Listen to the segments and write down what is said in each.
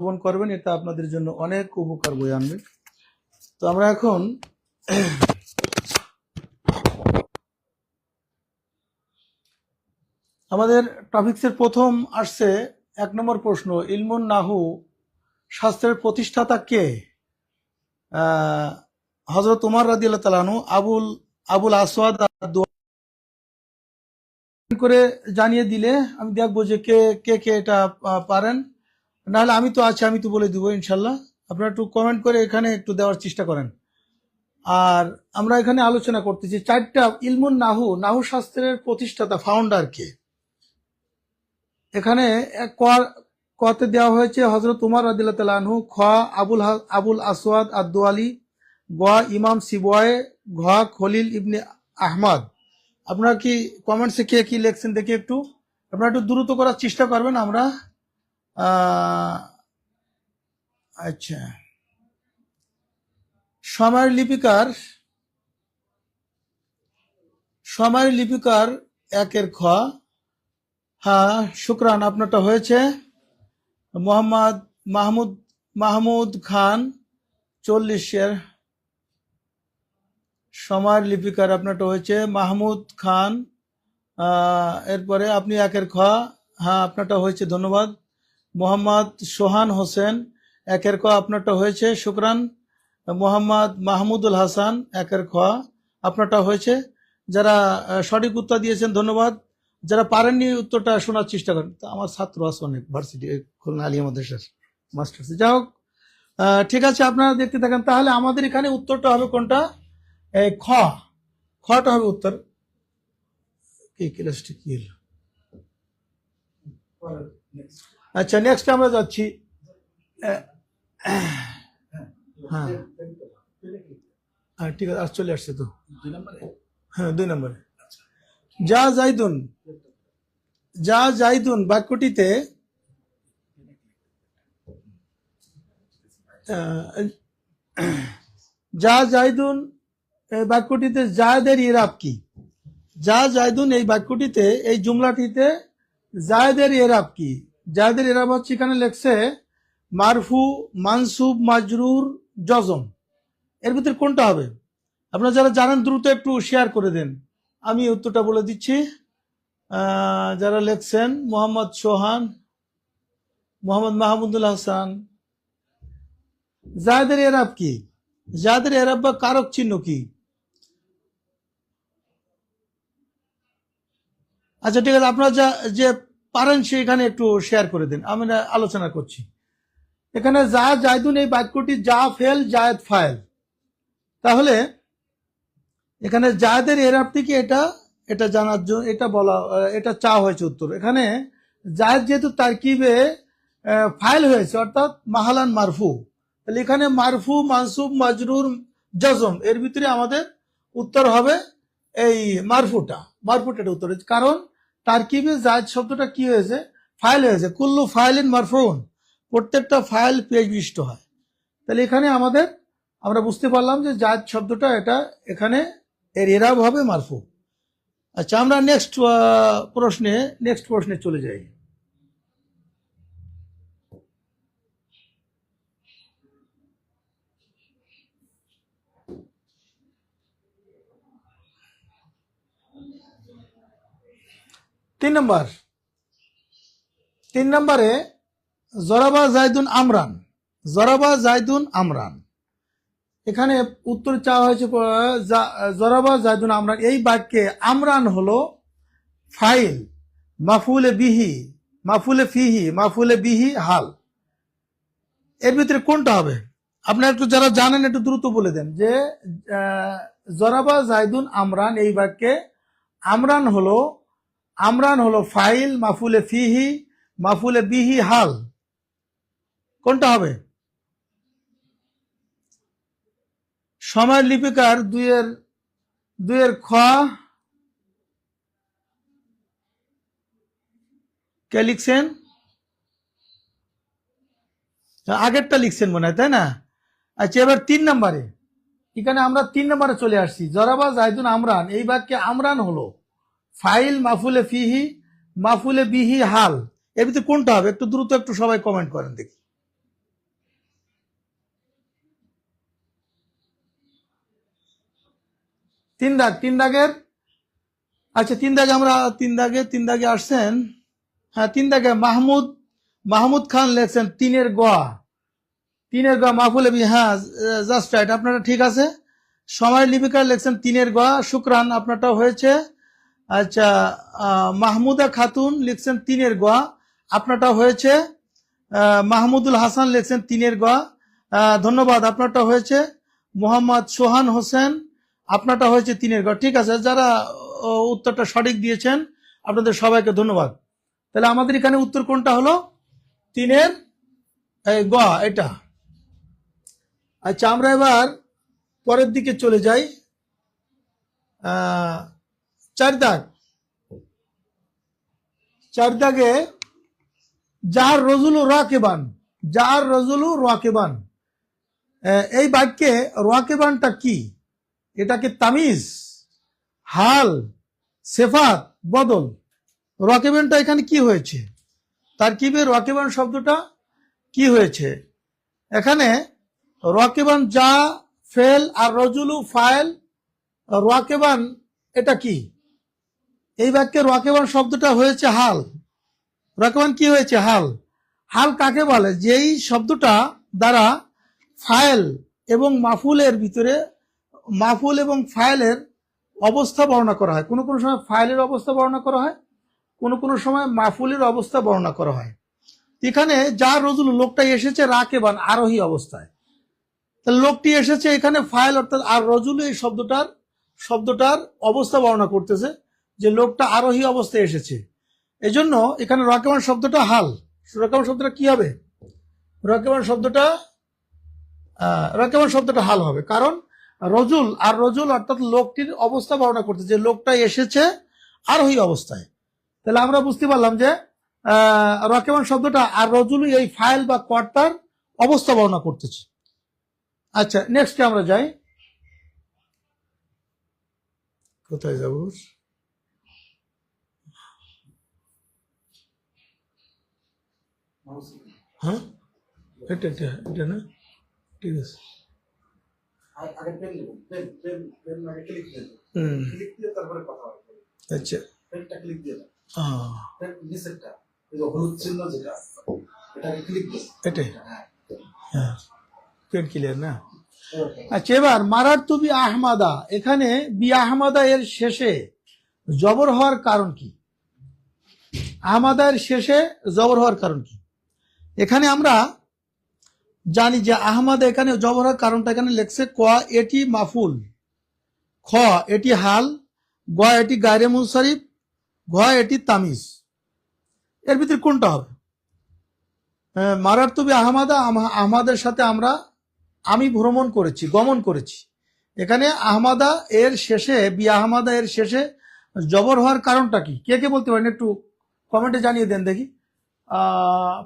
শ্রবণ করবেন, এটা আপনাদের জন্য অনেক উপকার বয়ে আনবে। তো আমরা এখন আমাদের টপিক্সের প্রথম আসছে 1 নম্বর প্রশ্ন, ইলমুন নাহু শাস্ত্রের প্রতিষ্ঠাতা কে? হযরত উমর রাদিয়াল্লাহু তাআলা আনহু আবুল আসওয়াদ করে জানিয়ে দিলে আমি দেখবো যে কে কে কে এটা পারেন। নাহলে আমি তো আছি, আমি তো বলে দিব ইনশাল্লাহ। আপনারা একটু কমেন্ট করে এখানে একটু দেওয়ার চেষ্টা করেন। আর আমরা এখানে আলোচনা করতেছি 4টা ইলমুন নাহু শাস্ত্রের প্রতিষ্ঠাতা, ফাউন্ডার কে। এখানে কতে দেওয়া হয়েছে হযরত উমর রাদিয়াল্লাহু তাআলা আনহু, খ আবুল আসওয়াদ আদ-দুয়ালি, গ ইমাম সিবওয়ায়ে, ঘ খলিল ইবনে আহমদ। আপনারা কি কমেন্টসে কে কি লিখছেন দেখি একটু, আপনারা একটু দ্রুত করার চেষ্টা করবেন। আমরা আচ্ছা, সময়ের লিপিকার 1-এর খ। হ্যাঁ, শুকরান, আপনারটা হয়েছে। মাহমুদ খান 40-এর সময়ের লিপিকার, আপনারটা হয়েছে মাহমুদ খান। এরপরে আপনি 1-এর খ, হ্যাঁ আপনারটা হয়েছে, ধন্যবাদ। মোহাম্মদ সোহান হোসেন 1-এর খ, আপনারটা হয়েছে, শুকরান। মোহাম্মদ মাহমুদুল হাসান 1-এর খ, আপনারটা হয়েছে। যারা সঠিক উত্তর দিয়েছেন ধন্যবাদ। যারা পারেননি উত্তরটা শোনার চেষ্টা করেন। আমার ছাত্র আছে অনেক, ভার্সিটি খুলনা আলিয়া মাদ্রাসার মাস্টার্স। যাই হোক, ঠিক আছে, আপনারা দেখতে থাকেন। তাহলে আমাদের এখানে উত্তরটা হবে কোনটা? খ, খটা হবে উত্তর। কি ক্লাসটি কি হলো? আচ্ছা, নেক্সট আমরা যাচ্ছি। হ্যাঁ ঠিক আছে, চলে আসছে তো 2 নম্বরে। হ্যাঁ 2 নম্বরে যা জাইদুন বাক্যটিতে যা জাইদুন বাক্যটিতে জায়দের ইরাব কি? যা জাইদুন এই বাক্যটিতে, এই জুমলাটিতে জায়দের ইরাব কি? জায়দের ইরাব হচ্ছে, এখানে লেখছে মারফু, মানসুব, মাজরুর, জজম। এর ভিতরে কোনটা হবে? আপনারা যারা জানেন দ্রুত একটু শেয়ার করে দেন, আমি উত্তরটা বলে দিচ্ছি। যারা লেখছেন মোহাম্মদ সোহান, মোহাম্মদ মাহমুদুল হাসান, জায়দের এরাব কি? জায়দের এরাব বা কারক চিহ্ন কি? আচ্ছা ঠিক আছে, আপনারা যে পারেন সেখানে একটু শেয়ার করে দেন, আমি আলোচনা করছি। এখানে যা জায়দুন এই বাক্যটি যা ফেল জায়দ ফাইল। তাহলে এখানে জায়দের এরাবটি কি, এটা জানার জন্য এটা বলা, এটা চা হয়েছে উত্তর। এখানে জায়দ যেহেতু তারকিবে ফাইল হয়েছে, অর্থাৎ মাহালান মারফু, তাহলে এখানে মারফু, মানসুব, মাজরুর, জজম, এর ভিতরে আমাদের উত্তর হবে এই মারফুটা উত্তর হয়েছে। কারণ তারকিবে জায়দ শব্দটা কি হয়েছে? ফাইল হয়েছে। কুল্লু ফাইলিন মারফুন, প্রত্যেকটা ফাইল পেজ বিশিষ্ট হয়। তাহলে এখানে আমরা বুঝতে পারলাম যে জায়দ শব্দটা এটা এখানে এর এরাব হবে মারফু। আচ্ছা, আমরা নেক্সট প্রশ্নে চলে যাই। তিন নম্বরে জরাবা জাইদুন আমরান। এখানে উত্তর চাওয়া হয়েছে জরাবা জাইদুন আমরান। এই বাক্যে আমরান হলো ফাইল, মাফুলে ফিহি, মাফুলে বিহি হাল। এর ভিতরে কোনটা হবে? আপনারা একটু যারা জানেন একটু দ্রুত বলে দেন যে জরাবা জাইদুন আমরান এই বাক্যে আমরান হলো ফাইল, মাফুলে ফিহি, মাফুলে বিহি হাল। কোনটা হবে? সময়ের লিপিকার 2-এর খ, কে লিখছেন? আগেরটা লিখছেন মনে হয়, তাই না? আচ্ছা, এবার 3 নম্বরে, এখানে আমরা 3 নম্বরে চলে আসছি। জরাবা জাইদুন আমরান এই বাক্যে আমরান হলো ফাইল, মাফুলে ফিহি, মাফুলে বিহি হাল। এর ভিতরে কোনটা হবে? একটু দ্রুত একটু সবাই কমেন্ট করেন দেখি। তিন দাগের, আচ্ছা তিন দাগে আসছেন। হ্যাঁ, তিন দাগে মাহমুদ খান লেখছেন তিনের গোয়া মাহফুল এবি, হ্যাঁ জাস্ট রাইট, আপনারা ঠিক আছে। সময় লিপিকার লেখছেন তিনের গোয়া, শুক্রান, আপনারটা হয়েছে। আচ্ছা, মাহমুদা খাতুন লিখছেন তিনের গোয়া, আপনারটা হয়েছে। মাহমুদুল হাসান লিখছেন তিনের গোয়া, ধন্যবাদ, আপনারটা হয়েছে। মোহাম্মদ সোহান হোসেন, আপনারটা হয়েছে তিনের গোয়া। ঠিক আছে, যারা উত্তরটা সঠিক দিয়েছেন আপনাদের সবাইকে ধন্যবাদ। তাহলে আমাদের এখানে উত্তর কোনটা হলো? তিনের গোয়া, এটা। আচ্ছা, আমরা এবার পরের দিকে চলে যাই। 4 দাগে যার রজুলু রাকিবান, এই বাক্যে রাকিবানটা কি? এটাকে তামিজ, হাল, সেফাত, বদল? রাকিবানটা এখানে কি হয়েছে? তারকিবে রাকিবান শব্দটা কি হয়েছে এখানে? রাকিবান যা ফেল আর রজুলু ফাইল, রাকিবান এটা কি? এই বাক্যে রাকিবান শব্দটা হয়েছে হাল। রাকিবান কি হয়েছে? হাল। হাল কাকে বলে? যেই শব্দটা দ্বারা ফাইল এবং মাফুলের ভিতরে, মাফুল এবং ফাইলের অবস্থা বর্ণনা করা হয়। কোনো কোনো সময় ফাইলের অবস্থা বর্ণনা করা হয়, কোনো কোনো সময় মাফুলের অবস্থা বর্ণনা করা হয়। এখানে যা রজুল, লোকটা এসেছে রাকিবান, আরোহী অবস্থায়। লোকটি এসেছে এখানে ফাইল, অর্থাৎ আর রজুল এই শব্দটার অবস্থা বর্ণনা করতেছে যে লোকটা আরোহী অবস্থায় এসেছে। এই জন্য এখানে রাকিবান শব্দটা হাল। রাকিবান শব্দটা কি হবে? রাকিবান শব্দটা হাল হবে, কারণ রজুল অর্থাৎ লোকটির অবস্থা বর্ণনা করতেছে যে লোকটা এসেছে আরোহী অবস্থায়। তাহলে আমরা বুঝতে পারলাম যে রাকিবান শব্দটা আর রজুল এই ফাইল বা কর্তার অবস্থা বর্ণনা করতেছে। আচ্ছা, নেক্সটে আমরা যাই। কোথায় যাব? হ্যাঁ, এটা না, ঠিক আছে। আচ্ছা, এটাই, হ্যাঁ, পেন ক্লিয়ার না? আচ্ছা, এবার মারার তুবি আহমাদা, এখানে বি আহমাদা এর শেষে জবর হওয়ার কারণ কি? আহমাদা এর শেষে জবর হওয়ার কারণ কি? এখানে আমরা জানি যে আহমাদা এখানে জবর হওয়ার কারণটা এখানে লেখছে ক এটি মাফুল, খ এটি হাল, গ এটি গায়রে মুনসারিফ, ঘ এটি তামিজ। এর ভিতরে কোনটা হবে? মারার তুবি আহমাদা, আহমাদের সাথে আমি গমন করেছি। এখানে আহমাদা এর শেষে, বি আহমাদা এর শেষে জবর হওয়ার কারণটা কি? কে কে বলতে পারেন? একটু কমেন্টে জানিয়ে দেন দেখি।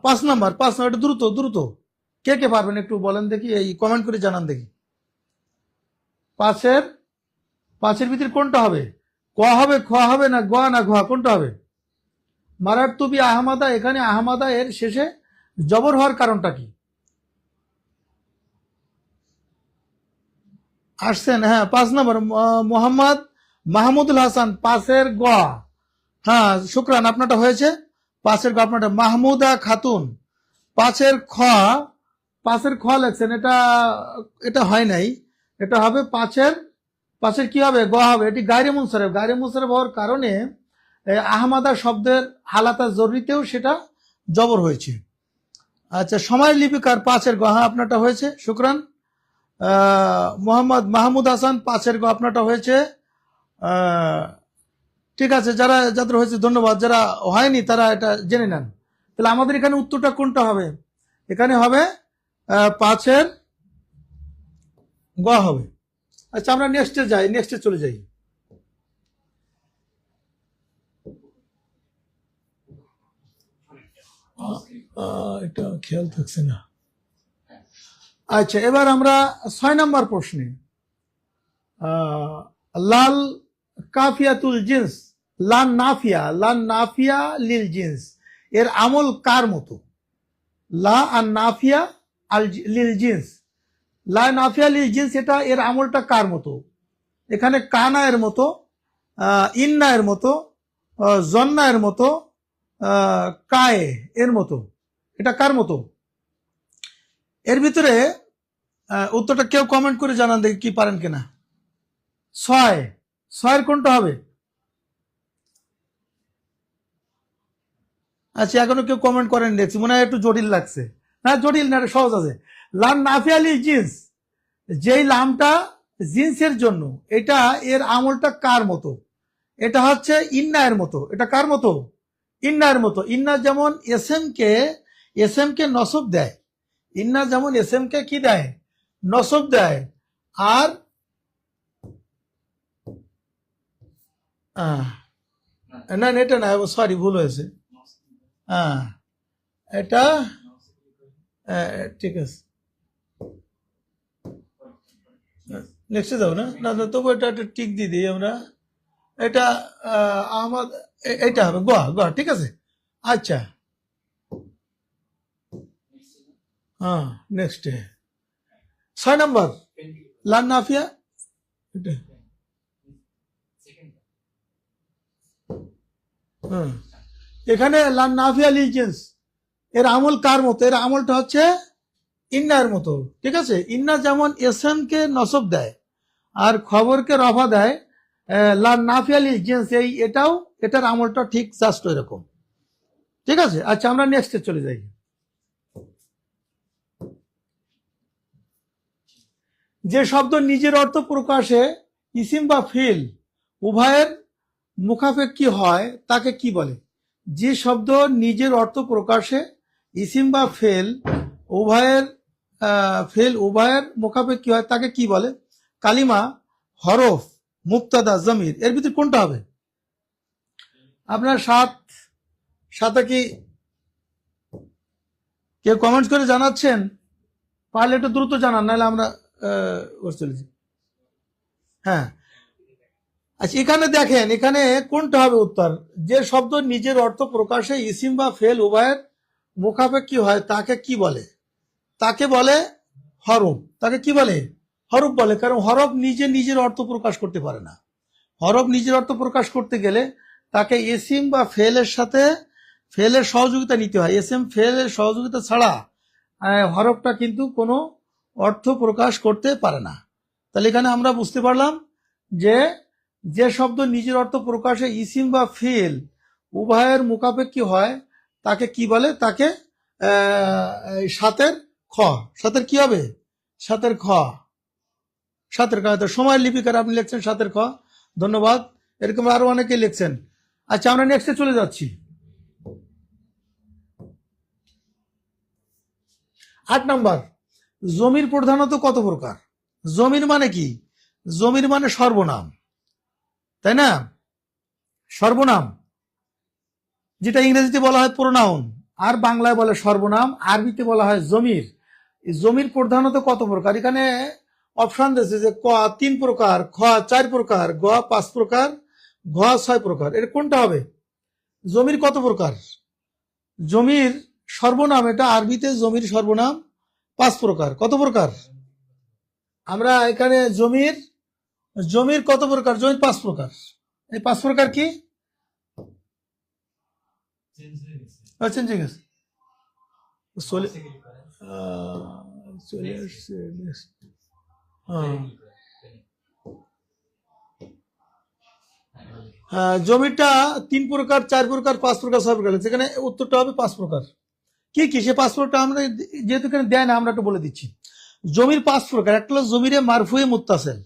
5 নাম্বার, একটু দ্রুত কে পারবেন একটু বলেন দেখি, এই কমেন্ট করে জানান দেখি। পাঁচের ভিতরে কোনটা হবে? ক হবে, খ হবে, না গ, না ঘ, কোনটা হবে? মারার তুবি আহমাদা, এখানে আহমাদা এর শেষে জবর হওয়ার কারণটা কি? আসছেন, হ্যাঁ। 5 নম্বর মোহাম্মদ মাহমুদুল হাসান, 5 গ, হ্যাঁ শুক্রান, আপনারটা হয়েছে। 5 গ আপনারটা। মাহমুদা খাতুন, 5 খ লেখছেন, এটা হয় নাই, এটা হবে 5 কি হবে? গ হবে। এটি গায়রে মুনসারিফ হওয়ার কারণে আহমাদা শব্দের হালাতা জরুরিতেও সেটা জবর হয়েছে। আচ্ছা, সময় লিপিকার 5 গ, হ্যাঁ আপনারটা হয়েছে, শুক্রান। মোহাম্মদ মাহমুদ হাসান, 5 গ আপনারটা হয়েছে। ঠিক আছে, যাদের হয়েছে ধন্যবাদ, যারা হয়নি তারা এটা জেনে নেন। তাহলে আমাদের এখানে উত্তরটা কোনটা হবে? এখানে হবে 5 গ হবে। আচ্ছা, আমরা নেক্সটে চলে যাই। এটা খেয়াল থাকছে না। আচ্ছা, এবার আমরা 6 নম্বর প্রশ্নে, লাল কাফিয়াতুল জিন্স, লান নাফিয়া লিল জিন্স, এর আমল কার মতো? লা আর নাফিয়া লিল জিন্স, লা নাফিয়া লিল জিন্স, এটা এর আমলটা কার মতো? এখানে কানা এর মতো, ইন্না এর মতো, জন্না এর মতো, কায়ে এর মতো। এটা কার মতো? এর ভিতরে উত্তরটা কেউ কমেন্ট করে জানান দেখি কি পারেন কিনা। ছয়ের কোনটা হবে? আচ্ছা, এখনো কেউ কমেন্ট করেন দেখছি, মনে হয় একটু জটিল লাগছে। না জটিল না, সহজ আছে। লাম নাফিয়ালি জিন্স, যেই লামটা জিন্সের জন্য, এটা এর আমলটা কার মতো? এটা হচ্ছে ইন্না এর মতো। এটা কার মতো? ইন্না এর মতো। ইন্না যেমন এস এম কে নসব দেয়, ইন্না যেমন এস এম কে কি দেয়? নসব দেয়। আর না এটা না, সরি ভুল হয়েছে। হ্যাঁ এটা ঠিক আছে, নেক্সটে যাবো না, না তবু এটা একটা টিক দিয়ে দিই আমরা। এটা আহমদ, এটা হবে গোয়া, গোয়া, ঠিক আছে। আচ্ছা, হ্যাঁ নেক্সট 6 নম্বর লান নাফিয়া। এখানে লান নাফিয়া লিজেন্স, এর আমল কার মতো? এর আমলটা হচ্ছে ইন্নার মতো, ঠিক আছে। ইন্না যেমন এসএম কে নসব দেয় আর খবরকে রফা দেয়, লান নাফিয়া লিজেন্স এটার আমলটা ঠিক জাস্ট এরকম, ঠিক আছে। আচ্ছা, আমরা নেক্সটে চলে যাই। যে শব্দ নিজের অর্থ প্রকাশে ইসিম বা ফিল উভয়ের মুখাপেক্ষী হয় তাকে কি বলে? যে শব্দ নিজের অর্থ প্রকাশে ইসিম বা উভয়ের মুখাপেক্ষী হয় তাকে কি বলে? কালিমা, হরফ, মুক্তাদা, জমির, এর ভিতরে কোনটা হবে? আপনার সাথে কি কেউ কমেন্টস করে জানাচ্ছেন? পারলে একটু দ্রুত জানান, নাহলে আমরা চলেছি। হ্যাঁ, আচ্ছা, এখানে দেখেন, এখানে কোনটা হবে উত্তর? যে শব্দ নিজের অর্থ প্রকাশে ইসিম বা ফেল উভয়ের মুখাপেক্ষী হয় তাকে কি বলে? তাকে বলে হরফ। তাকে কি বলে? হরফ বলে। কারণ হরফ নিজের অর্থ প্রকাশ করতে পারে না। হরফ নিজের অর্থ প্রকাশ করতে গেলে তাকে ইসিম বা ফেলের সহযোগিতা নিতে হয়। এসএম ফেলের সহযোগিতা ছাড়া হরফটা কিন্তু কোনো অর্থ প্রকাশ করতে পারে না। তাহলে এখানে আমরা বুঝতে পারলাম যে শব্দ নিজের অর্থ প্রকাশে ইসিম বা ফিল উভয়ের মুখাপেক্ষী হয় তাকে কি বলে? তাকে সাতের কি হবে? সাতের খ। সময় লিপিকার আপনি লিখছেন সাতের খ, ধন্যবাদ। এরকম আরো অনেকে লিখছেন। আচ্ছা, আমরা নেক্সটে চলে যাচ্ছি। 8 নম্বর, জমির প্রধানত কত প্রকার? জমির মানে কি? জমির মানে সর্বনাম, তাই না? সর্বনাম, যেটা ইংরেজিতে বলা হয় প্রোনাউন, আর বাংলায় বলে সর্বনাম, আরবিতে বলা হয় জমির। জমির প্রধানত কত প্রকার? এখানে অপশন দিয়েছে যে ক 3 প্রকার, খ 4 প্রকার, গ 5 প্রকার, ঘ 6 প্রকার। এর কোনটা হবে? জমির কত প্রকার? জমির সর্বনাম, এটা আরবিতে জমির সর্বনাম 5 প্রকার। কত প্রকার? আমরা এখানে জমির কত প্রকার? জমির 5 প্রকার। এই 5 প্রকার কি? চেঞ্জ হয়ে গেছে, চলে আসছে। জমিটা 3 প্রকার, 4 প্রকার, 5 প্রকার, 6 প্রকার। সেখানে উত্তরটা হবে 5 প্রকার। কি কি সে 5 প্রকার? আমরা যেহেতু এখানে দেয় না, আমরা একটু বলে দিচ্ছি। জমির 5 প্রকার। একটা হলো জমিরে মারফুয়ে মুত্তাসিল,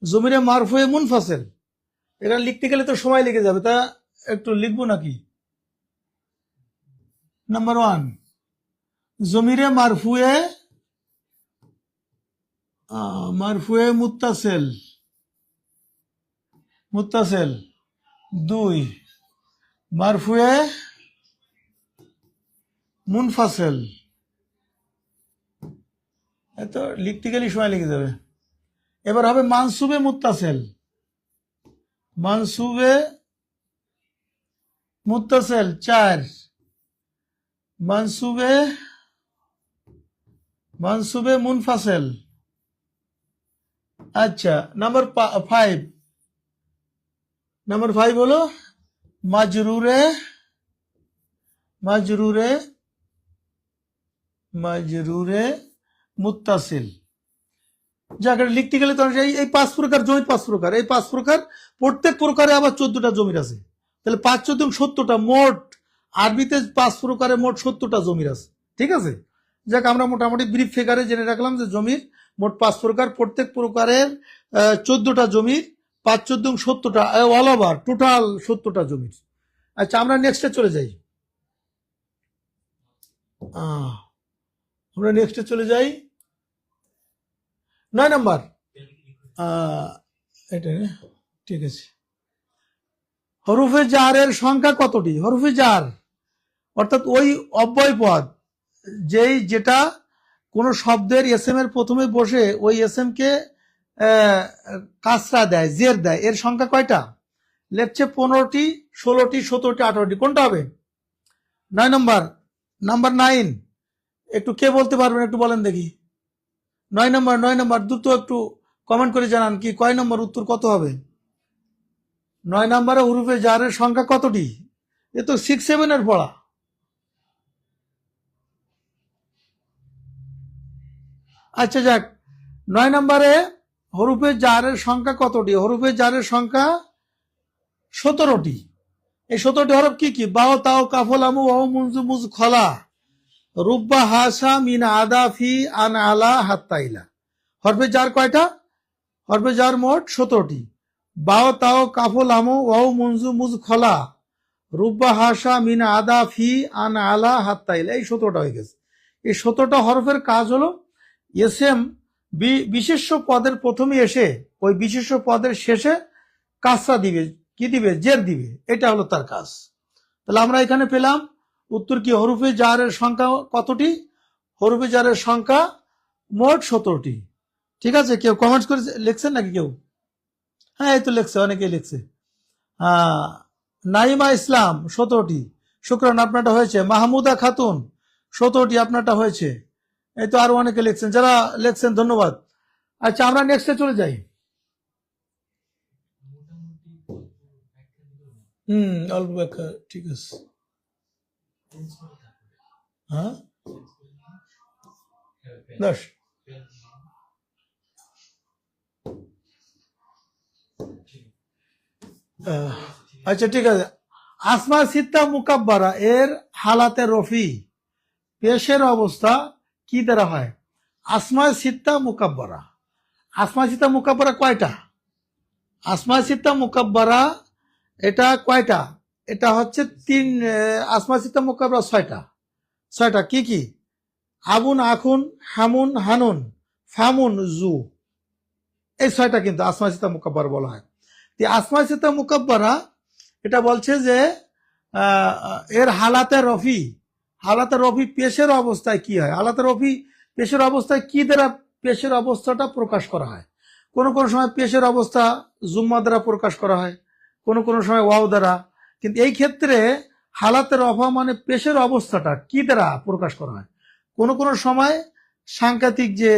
জমিরে মারফুয়ে মুনফাসিল। এটা লিখতে গেলে তো সময় লেগে যাবে, তা একটু লিখবো নাকি? নাম্বার 1 জমিরে মারফুয়ে মুত্তাসিল। 2 মারফুয়ে মুনফাসিল। এত লিখতে গেলে সময় লেগে যাবে। এবার হবে মানসুবে মুত্তাসিল। মানসুবে মুত্তাসিল 4 মানসুবে মুনফাসিল। আচ্ছা, নাম্বার 5 হলো মাজরুরে মাজরুরে মাজরুরে মুত্তাসিল। যাকে লিখতে গেলে তো এই 5 প্রকার জমির 5 প্রকার, এই 5 প্রকার প্রত্যেক প্রকারে আবার 14টা জমির আছে। তাহলে 5 14 17টা, মোট আরবিতে 5 প্রকারে মোট 17টা জমির আছে। ঠিক আছে, যাক আমরা মোটামুটি ব্রিফ ফিগারে জেনে রাখলাম যে জমির মোট 5 প্রকার, প্রত্যেক প্রকারের 14টা জমির, 5 14 17টা, অল ওভার টোটাল 17টা জমির। আচ্ছা, আমরা নেক্সটে চলে যাই। আমরা নেক্সটে চলে যাই 9 নাম্বার। এটা ঠিক আছে। হরফে জারের সংখ্যা কতটি? হরফে জার অর্থাৎ ওই অব্যয় পদ যেটা কোন শব্দের এসএম এর প্রথমে বসে ওই এসএম কে কাসরা দেয়, জের দেয়, এর সংখ্যা কয়টা? লেখছে 15টি 16টি 17টি 18টি। কোনটা হবে? 9 নাম্বার। নাম্বার 9 একটু কে বলতে পারবেন? একটু বলেন দেখি। 9 নাম্বার দ্রুত একটু কমেন্ট করে জানান কি কয় নম্বর উত্তর কত হবে? 9 নম্বরে হরফে জারের সংখ্যা কতটি? এ তো 6 7 এর পড়া। আচ্ছা যাক, 9 নম্বরে হরফে জারের সংখ্যা কতটি? হরফে জারের সংখ্যা 17টি। এই 17টি হরফ কি কি? বাও তাও কাফল আমু ওয়াও মুনজু মুজ খলা রুব্বা হাসা মিন আদা ফি আন আলা হাত্তাইলা। হরফে জার কয়টা? হরফে জার মোট 17টি। বাও তাও কাফল আমু ওয়াও মুনজু মুজ খলা রুব্বা হাসা মিন আদা ফি আন আলা হাত্তাইলা। এই 17টা হয়ে গেছে। এই 17টা হরফের কাজ হলো এসএম বিশেষ্য পদের প্রথমে এসে ওই বিশেষ্য পদের শেষে কাসরা দিবে, কি দিবে? জের দিবে। এটা হলো তার কাজ। তাহলে আমরা এখানে পেলাম উত্তর কি? হরফে জারের সংখ্যা কতটি? হরফে জারের সংখ্যা মোট 17টি। ঠিক আছে, কেউ কমেন্টস করে লিখছেন নাকি কেউ? হ্যাঁ, এই তো লিখছে, অনেকেই লিখছে। নাইমা ইসলাম 17টি। শুক্রান, আপনারটা হয়েছে। মাহমুদা খাতুন 17টি, আপনারটা হয়েছে। এই তো আরো অনেকে লিখছেন, যারা লিখছেন ধন্যবাদ। আচ্ছা, আমরা নেক্সটে চলে যাই। অল্প ব্যাখ্যা, ঠিক আছে। হ্যাঁ, 10। আচ্ছা ঠিক আছে। আসমা সিত্তা মুকাব্বারা এর হালাতে রফি পেশের অবস্থা কি দ্বারা হয়? আসমা সিত্তা মুকাব্বারা। আসমা সিত্তা মুকাব্বারা কয়টা? আসমা সিত্তা মুকাব্বারা এটা কয়টা? এটা হচ্ছে 3। আসমা সিত্তা মুকাব্বারা 6টা। কি কি? আবুন, আখুন, হামুন, হানুন, ফামুন, জু। এই 6টা কিন্তু আসমা সিত্তা মুকাব্বারা বলা হয়। আসমা সিত্তা মুকাব্বারা এটা বলছে যে এর হালাতে রফি পেশের অবস্থায় কি হয়? হালাতে রফি পেশের অবস্থায় কি দ্বারা পেশের অবস্থাটা প্রকাশ করা হয়? কোন কোন সময় পেশের অবস্থা জুম্মা দ্বারা প্রকাশ করা হয়, কোন কোন সময় ওয়াও দ্বারা। কিন্তু এই ক্ষেত্রে হালাতে রফা মানে পেশের অবস্থাটা কি দ্বারা প্রকাশ করা হয়? কোন কোন সময় সাংকেতিক যে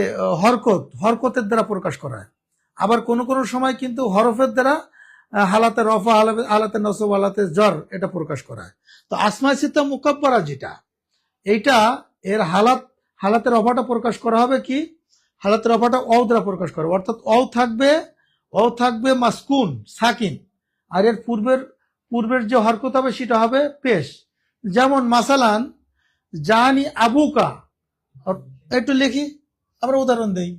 হরকতের দ্বারা প্রকাশ করা হয়, আবার কোন কোন সময় কিন্তু হরফের দ্বারা হালাতে রফা, হালাতে নসব, হালাতে জর এটা প্রকাশ করা হয়। তো আসমা সিত্তা মুকাব্বারা যেটা, এইটা এর হালাতে রফাটা প্রকাশ করা হবে কি? হালাতে রফাটা অও দ্বারা প্রকাশ করা, অর্থাৎ অও থাকবে মাসকুন সাকিন, আর এর পূর্বের যে হরকত হবে সেটা হবে পেশ। যেমন মাসালান জানি আবুকা, একটু লিখি, আমরা উদাহরণ দেই।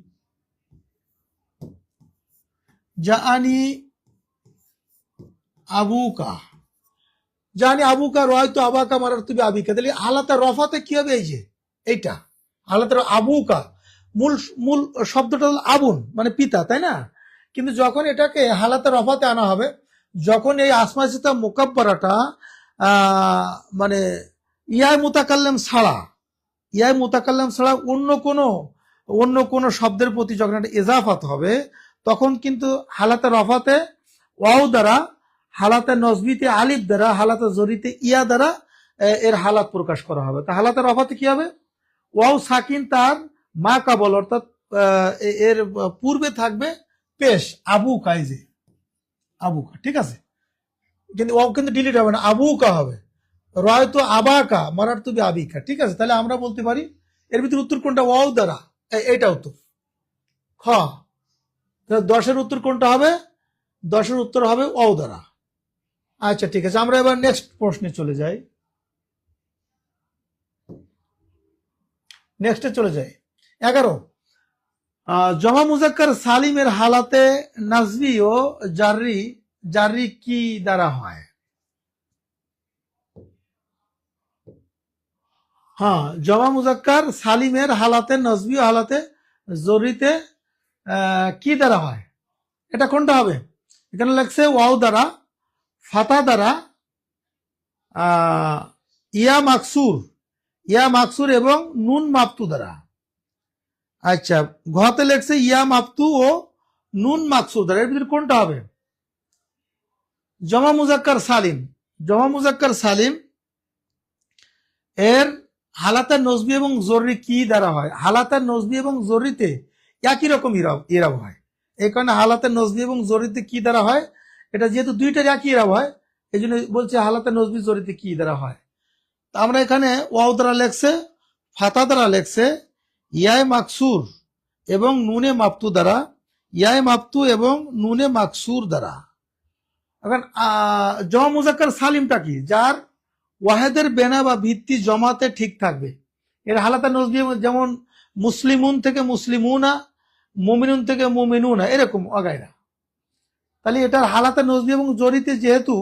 জানি আবুকা, জানি আবুকা রয়তো আবাকা মারার তুমি আবিকা। তাহলে হালাতে রফাতে কি হবে? এই যে এইটা হালাতে আবুকা, মূল শব্দটা হল আবুন মানে পিতা, তাই না? কিন্তু যখন এটাকে হালাতে রফাতে আনা হবে, যখন এই আসমা সিত্তা মুকাব্বারাটা মানে ইয়ায় মুতাকাল্লাম ছাড়া অন্য কোনো শব্দের প্রতি যখন একটা ইজাফাত হবে, তখন কিন্তু হালাতে রফাতে ওয়াও দ্বারা, হালাতে নজবিতে আলিফ দ্বারা, হালাতে জরিতে ইয়া দ্বারা এর হালাত প্রকাশ করা হবে। তা হালাতে রফাতে কি হবে? ওয়াও সাকিন তার মা কাবল, অর্থাৎ এর পূর্বে থাকবে পেশ আবুকা, এই যে আবুকা, ঠিক আছে, কিন্তু ও কিন্তু ডিলিট হবে না, আবুকা হবে। রয়তো আবাকা মারার তুমি আবিকা, ঠিক আছে। তাহলে আমরা বলতে পারি এর ভিতরে উত্তর কোনটা? ওয়াও দ্বারা, এইটা উত্তর খ। 10-এর উত্তর কোনটা হবে? 10-এর উত্তর হবে ওয়াও দ্বারা। আচ্ছা ঠিক আছে, আমরা এবার নেক্সট প্রশ্নে চলে যাই। নেক্সটে চলে যাই। 11, জমা মুজাক্কার সালিমের হালাতে নাজবি ও জাররি জাররি কি দ্বারা হয়? হ্যাঁ, জমা মুজাক্কার সালিমের হালাতে নজবি ও হালাতে জরিতে কি দ্বারা হয়? এটা কোনটা হবে? এখানে লেখছে ওয়াও দ্বারা, ফাতা দ্বারা, ইয়া মাকসুর এবং নুন মাপতু দ্বারা। আচ্ছা, ঘতে লেখছে ইয়া মাপতু ও নুন মাকসুর দ্বারা। এর ভিতরে কোনটা হবে? জমা মুজাক্কার সালিম এর হালাতে নজবি এবং জরুরি কি দ্বারা হয়? হালাতে নজবি এবং জরুরিতে একই রকম ইরাব হয়। এই কারণে হালাতে নজবি এবং জরুরিতে কি দ্বারা হয়, এটা যেহেতু দুইটার একই ইরাব হয়, এই জন্য বলছে হালাতে নজবি জরুরিতে কি দ্বারা হয়। তা আমরা এখানে ওয়াও দ্বারা লেখছে, ফাতা দ্বারা লেখছে, ইয়ায় মাকসুর এবং নুনে মাপতু দ্বারা, ইয়ায় মাপতু এবং নুনে মাকসুর দ্বারা। এখন জমা মুজাক্কার সালিমটা কি? যার ওয়াহেদের বেনা বা ভিত্তি জমাতে ঠিক থাকবে। এর হালাতে নজবি যেমন মুসলিমুন থেকে মুসলিমুনা, মুমিনুন থেকে মুমিনুনা, এরকম অগায়রা। তাহলে এটার হালাতে নজবি এবং জরিতে যেহেতু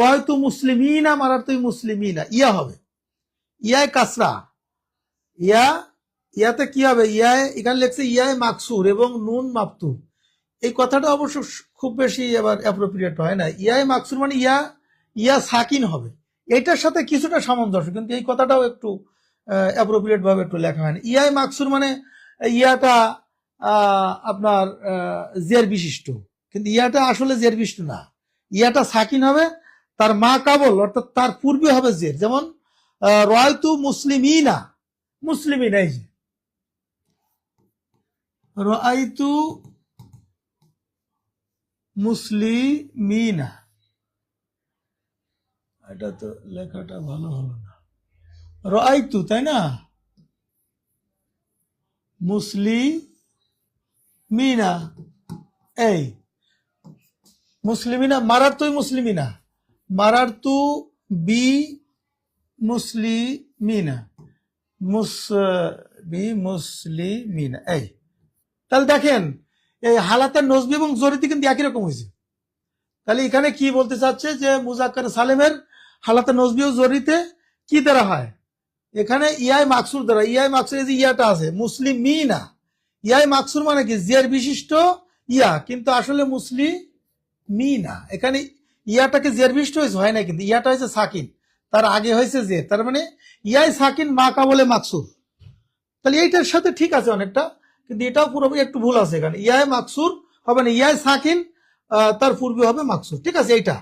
রয়তু মুসলিমিনা মারারতু মুসলিমিনা ইয়া হবে, ইয়ায় কাসরা, ইয়াতে কি হবে? ইয়ায়, এখানে লেখছে ইয়ায় মাকসুর এবং নুন মাপতু। এই কথাটা অবশ্য খুব বেশি এবার অ্যাপ্রোপ্রিয়েট হয় না। ইয়ায় মাকসুর মানে ইয়া সাকিন হবে, এটার সাথে কিছুটা সামঞ্জস্য, কিন্তু এই কথাটাও একটু অ্যাপ্রোপ্রিয়েট ভাবে একটু লেখা হয় না। ইয়ায় মাকসুর মানে ইয়াটা আপনার জের বিশিষ্ট, কিন্তু ইয়াটা আসলে জের বিশিষ্ট না, ইয়াটা সাকিন হবে, তার মা কাবল অর্থাৎ তার পূর্বে হবে জের। যেমন রয়তু মুসলিমিনা, এই যে রয়তু মুসলিমিনা, এটা তো লেখাটা ভালো হলো না, রয়তু, তাই না? মুসলিমিনা, এই মুসলিমিনা মারারতু বি মুসলিমিনা, মুসলিমিনা, এই। তাহলে দেখেন এই হালাতের নজবি এবং জরিতে কিন্তু একই রকম হয়েছে। তাহলে এখানে কি বলতে চাচ্ছে যে মুজাক্কার সালেমের হালাতে নজবি ও জরিতে কি দ্বারা হয়? এখানে ইয়াই মাকসুর দ্বারা। ইয়াই মাকসুর, এই যে ইয়াটা আছে মুসলিমিনা, ইয়াই মাকসুর মানে কি? জের বিশিষ্ট ইয়া, কিন্তু আসলে মুসলিমিনা, এখানে ইয়াটাকে জের বিশিষ্ট হয়েছে, হয় না, কিন্তু ইয়াটা হয়েছে সাকিন, তার আগে হয়েছে জের, তার মানে ইয়াই সাকিন মা কাবলে মাকসুর। তাহলে এইটার সাথে ঠিক আছে অনেকটা, কিন্তু এটাও পুরোপুরি একটু ভুল আছে। এখানে ইয়াই মাকসুর হবে না, ইয়াই সাকিন তার পূর্বে হবে মাকসুর, ঠিক আছে এইটা।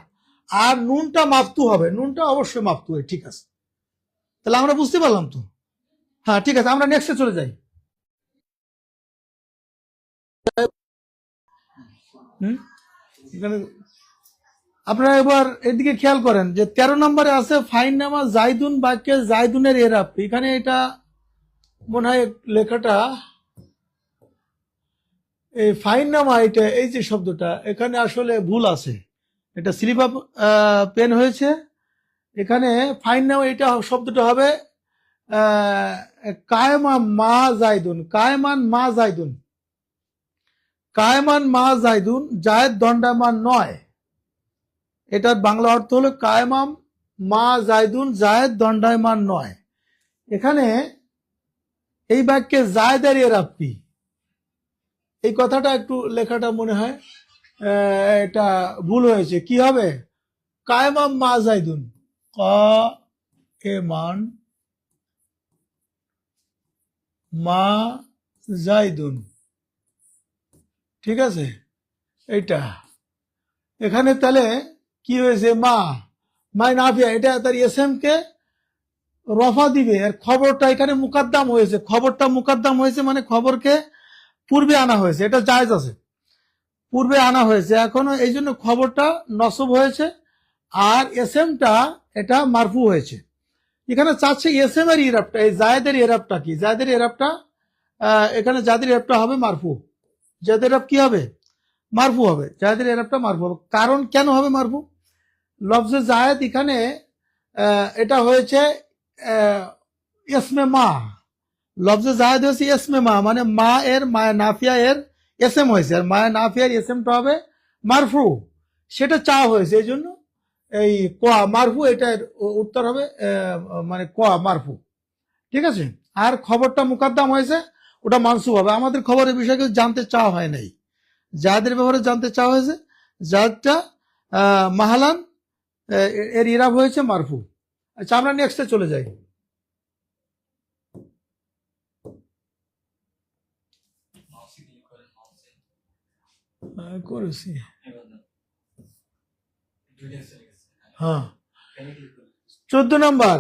আর নুনটা মাপতু হবে, নুনটা অবশ্যই মাপতু, ঠিক আছে। তাহলে আমরা বুঝতে পারলাম তো? হ্যাঁ ঠিক আছে, আমরা নেক্সটে চলে যাই। এখানে আপনারা এবার এদিকে খেয়াল করেন যে 13 নম্বরে আছে ফাইন নামা জাইদুন বাক্যে জাইদুনের এরাব। এখানে এটা মনে হয় লেখাটা এই ফাইন নামা, এটা এই যে শব্দটা এখানে আসলে ভুল আছে, এটা স্লিপ আপ পেন হয়েছে। এখানে ফাইন নামা এটা শব্দটা হবে কায়মান মা জাইদুন, কায়মান মা জাইদুন, জায়েদ দণ্ডায়মান নয়। এটার বাংলা অর্থ হলো কায়মাম মা জাইদুন, জায়েদ দণ্ডায়মান নয়। এখানে এই বাক্যে জায়েদের এরাব কি? এই কথাটা একটু লেখাটা মনে হয় এটা ভুল হয়েছে। কি হবে? কায়মাম মা জাইদুন, কায়মান মা জাইদুন, ঠিক আছে এইটা। এখানে তাহলে কি হয়েছে? মাই নাফিয়া, এটা তার এসএম কে রফা দিবে, আর খবরটা এখানে মুকাদ্দাম হয়েছে। খবরটা মুকাদ্দাম হয়েছে মানে খবরকে পূর্বে আনা হয়েছে, এটা জায়েজ আছে। পূর্বে আনা হয়েছে, এখনো এই জন্য খবরটা নসব হয়েছে, আর এসএমটা এটা মারফু হয়েছে। এখানে চাচ্ছে এসএম এর ইরাবটা, এই জায়েদের ইরাবটা কি, জায়েদের ইরাবটা এখানে জায়েদের ইরাবটা হবে মারফু। জায়েদের ইরাব কি হবে? মারফু হবে। জায়েদের ইরাবটা মারফু হবে। কারণ কেন হবে মারফু? লফজে জায়েদ এখানে এটা হয়েছে ইসমে মা। লফজে জায়েদ হয়েছে ইসমে মা, মানে মা এর মায়ে নাফিয়া এর এসএম হয়েছে, আর মায়ে নাফিয়ার এসএমটা হবে মারফু। সেটা চাওয়া হয়েছে, এই জন্য এই কোয়া মারফু, এটার উত্তর হবে মানে কোয়া মারফু। ঠিক আছে। আর খবরটা মুকাদ্দাম হয়েছে, ওটা মানসুব হবে। আমাদের খবরের বিষয়ে কিছু জানতে চাওয়া হয় নাই, যাদের ব্যাপারে জানতে চাওয়া হয়েছে, যাদটা মাহালান এর ইরাব হয়েছে মারফু। আচ্ছা, আমরা নেক্সটে চলে যাই। করেছি, হ্যাঁ। 14 নম্বর,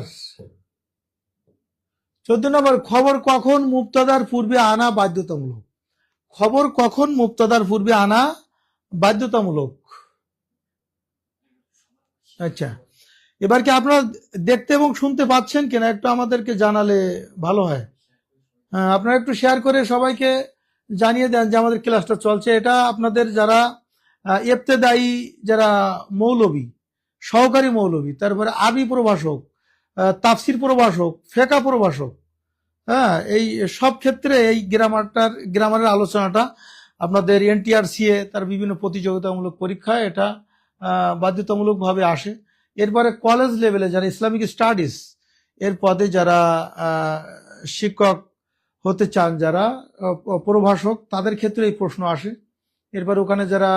খবর কখন মুবতাদার পূর্বে আনা বাধ্যতামূলক। খবর কখন মুবতাদার পূর্বে আনা বাধ্যতামূলক। আচ্ছা, এবার কি আপনারা দেখতে এবং শুনতে পাচ্ছেন কিনা একটু আমাদেরকে জানালে ভালো হয়। হ্যাঁ, আপনারা একটু শেয়ার করে সবাইকে জানিয়ে দেন যে আমাদের ক্লাসটা চলছে। এটা আপনাদের যারা ইবতেদায়ী, যারা মৌলবী, সহকারী মৌলবী, তারপরে আরবি প্রভাষক, তাফসির প্রভাষক, ফেকা প্রভাষক, হ্যাঁ, এই সব ক্ষেত্রে এই গ্রামারের আলোচনাটা আপনাদের এনটিআরসিএ তার বিভিন্ন প্রতিযোগিতামূলক পরীক্ষায় এটা বাধ্যতামূলকভাবে আসে। এরপরে কলেজ লেভেলে যারা ইসলামিক স্টাডিজ এর পদে যারা শিক্ষক হতে চান, যারা প্রভাষক, তাদের ক্ষেত্রে এই প্রশ্ন আসে। এরপর ওখানে যারা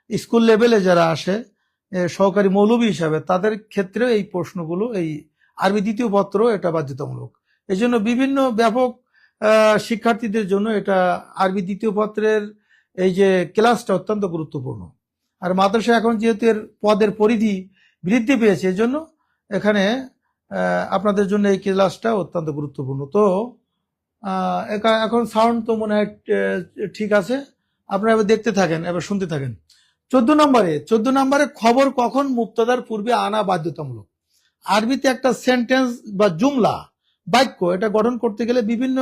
স্কুল লেভেলে যারা আসে সহকারী মৌলবী হিসাবে, তাদের ক্ষেত্রে এই প্রশ্নগুলো, এই আরবি দ্বিতীয় পত্র এটা বাধ্যতামূলক। এই জন্য বিভিন্ন ব্যাপক শিক্ষার্থীদের জন্য এটা আরবি দ্বিতীয় পত্রের এই যে ক্লাসটা অত্যন্ত গুরুত্বপূর্ণ। আর মাদ্রাসা এখন যেহেতু এর পদের পরিধি বৃদ্ধি পেয়েছে, এই জন্য এখানে আপনাদের জন্য এই ক্লাসটা অত্যন্ত গুরুত্বপূর্ণ। তো এখন সাউন্ড তো মনে হয় ঠিক আছে, আপনারা এবার দেখতে থাকেন, এবার শুনতে থাকেন। 14 নম্বরে খবর কখন মুবতাদার পূর্বে আনা বাধ্যতামূলক। আরবিতে একটা সেন্টেন্স বা জুমলা, বাক্য, এটা গঠন করতে গেলে বিভিন্ন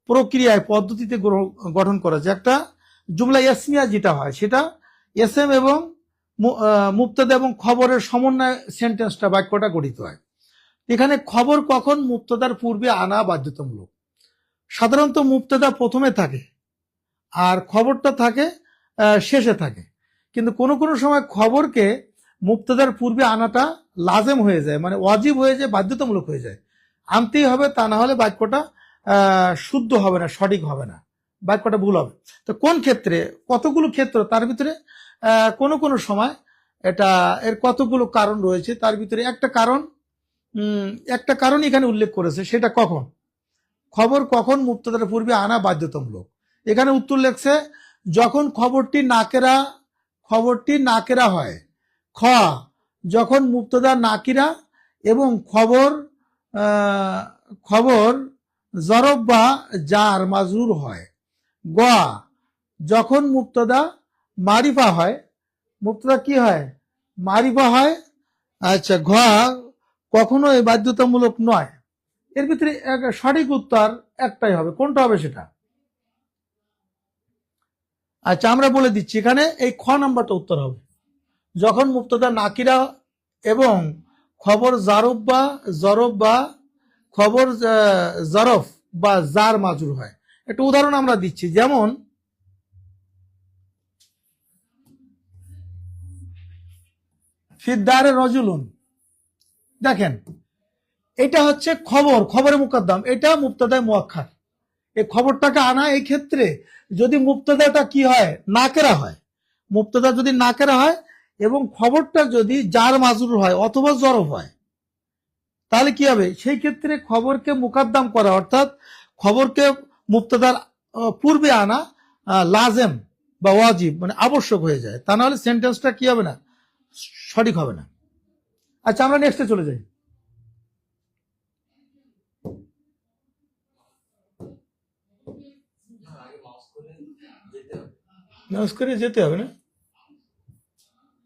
প্রক্রিয়ায়, পদ্ধতিতে গঠন করা যায়। একটা জুমলা ইসমিয়া যেটা হয়, সেটা এসএম এবং মুবতাদা এবং খবরের সমন্বয়ে সেন্টেন্সটা, বাক্যটা গঠিত হয়। এখানে খবর কখন মুবতাদার পূর্বে আনা বাধ্যতামূলক। সাধারণত মুবতাদা প্রথমে থাকে আর খবরটা থাকে শেষে থাকে, কিন্তু কোনো কোনো সময় খবরকে মুবতাদার পূর্বে আনাটা লাজেম হয়ে যায়, মানে ওয়াজিব হয়ে যায়, বাধ্যতামূলক হয়ে যায়, আনতেই হবে, তা না হলে বাক্যটা শুদ্ধ হবে না, সঠিক হবে না, বাক্যটা ভুল হবে। তো কোন ক্ষেত্রে, কতগুলো ক্ষেত্র, তার ভিতরে কোনো কোনো সময় এটা এর কতগুলো কারণ রয়েছে, তার ভিতরে একটা কারণ এখানে উল্লেখ করেছে, সেটা কখন খবর কখন মুবতাদার পূর্বে আনা বাধ্যতামূলক। এখানে উত্তর লেখছে যখন খবরটি নাকেরা হয়, খ যখন মুবতাদা নাকিরা এবং খবর জরব বা জার মাজরুর হয়, গ যখন মুবতাদা মারিফা হয়, মুবতাদা কি হয়, মারিফা হয়। আচ্ছা, ঘ কখনো এই বাধ্যতামূলক নয়। এর ভিতরে সঠিক উত্তর একটাই হবে, কোনটা হবে সেটা? আচ্ছা, আমরা বলে দিচ্ছি, এখানে এই খ নাম্বারটা উত্তর হবে, যখন মুবতাদা নাকিরা এবং খবর জরব বা খবর জরফ বা জার মাজরুর হয়। একটা উদাহরণ আমরা দিচ্ছি, যেমন ফিদ্দারে রজুলুন, দেখেন এটা হচ্ছে খবরে মুকদ্দম, এটা মুবতাদায়ে মুআক্খার। এই খবরটাকে আনা, এই ক্ষেত্রে যদি মুবতাদাটা কি হয়, নাকেরা হয়, মুবতাদা যদি নাকেরা হয় এবং খবরটা যদি জার মাজরুর হয় অথবা জরফ হয়, তাহলে কি হবে, সেই ক্ষেত্রে খবরকে মুকদ্দম করা, অর্থাৎ খবরকে মুবতাদার পূর্বে আনা লাজেম বা ওয়াজিব, মানে আবশ্যক হয়ে যায়, তা না হলে সেন্টেন্সটা কি হবে না, সঠিক হবে না। আচ্ছা, আমরা নেক্সটে চলে যাই। নামাজ করে যেতে হবে না?